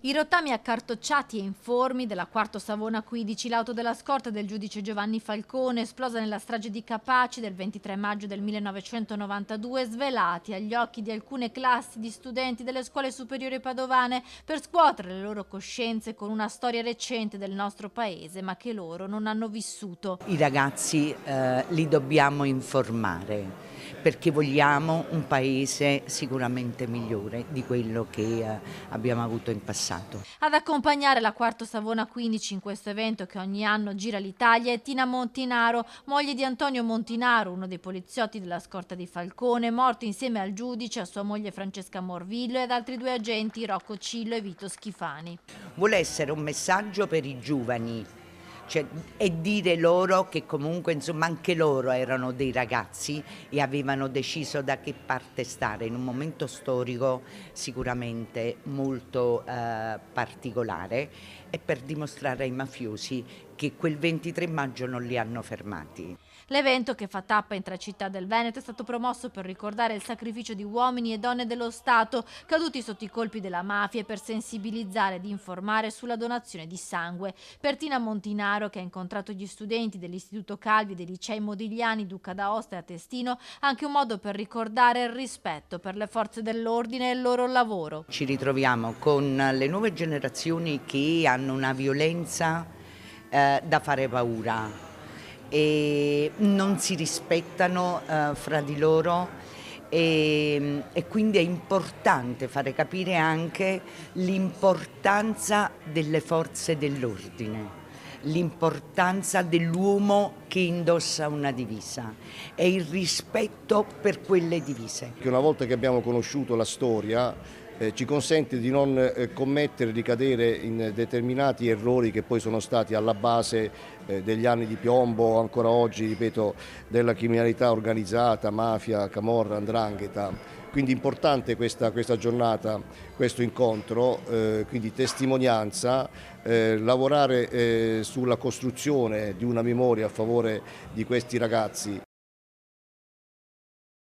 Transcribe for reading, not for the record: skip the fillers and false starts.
I rottami accartocciati e informi della Quarto Savona 15, l'auto della scorta del giudice Giovanni Falcone, esplosa nella strage di Capaci del 23 maggio del 1992, svelati agli occhi di alcune classi di studenti delle scuole superiori padovane per scuotere le loro coscienze con una storia recente del nostro paese, ma che loro non hanno vissuto. I ragazzi li dobbiamo informare perché vogliamo un paese sicuramente migliore di quello che abbiamo avuto in passato. Ad accompagnare la Quarto Savona 15 in questo evento che ogni anno gira l'Italia è Tina Montinaro, moglie di Antonio Montinaro, uno dei poliziotti della scorta di Falcone, morto insieme al giudice, a sua moglie Francesca Morvillo e ad altri due agenti, Rocco Cillo e Vito Schifani. Vuole essere un messaggio per i giovani, cioè, e dire loro che comunque insomma anche loro erano dei ragazzi e avevano deciso da che parte stare in un momento storico sicuramente molto particolare, e per dimostrare ai mafiosi che quel 23 maggio non li hanno fermati. L'evento, che fa tappa in 3 città del Veneto, è stato promosso per ricordare il sacrificio di uomini e donne dello Stato caduti sotto i colpi della mafia e per sensibilizzare ed informare sulla donazione di sangue. Per Tina Montinaro, che ha incontrato gli studenti dell'Istituto Calvi e dei licei Modigliani, Duca d'Aosta e Atestino, anche un modo per ricordare il rispetto per le forze dell'ordine e il loro lavoro. Ci ritroviamo con le nuove generazioni che hanno una violenza da fare paura e non si rispettano fra di loro, e quindi è importante fare capire anche l'importanza delle forze dell'ordine, l'importanza dell'uomo che indossa una divisa e il rispetto per quelle divise. Che una volta che abbiamo conosciuto la storia ci consente di non commettere, di cadere in determinati errori che poi sono stati alla base degli anni di piombo, ancora oggi, ripeto, della criminalità organizzata, mafia, camorra, 'ndrangheta. Quindi importante questa giornata, questo incontro, quindi testimonianza, lavorare sulla costruzione di una memoria a favore di questi ragazzi.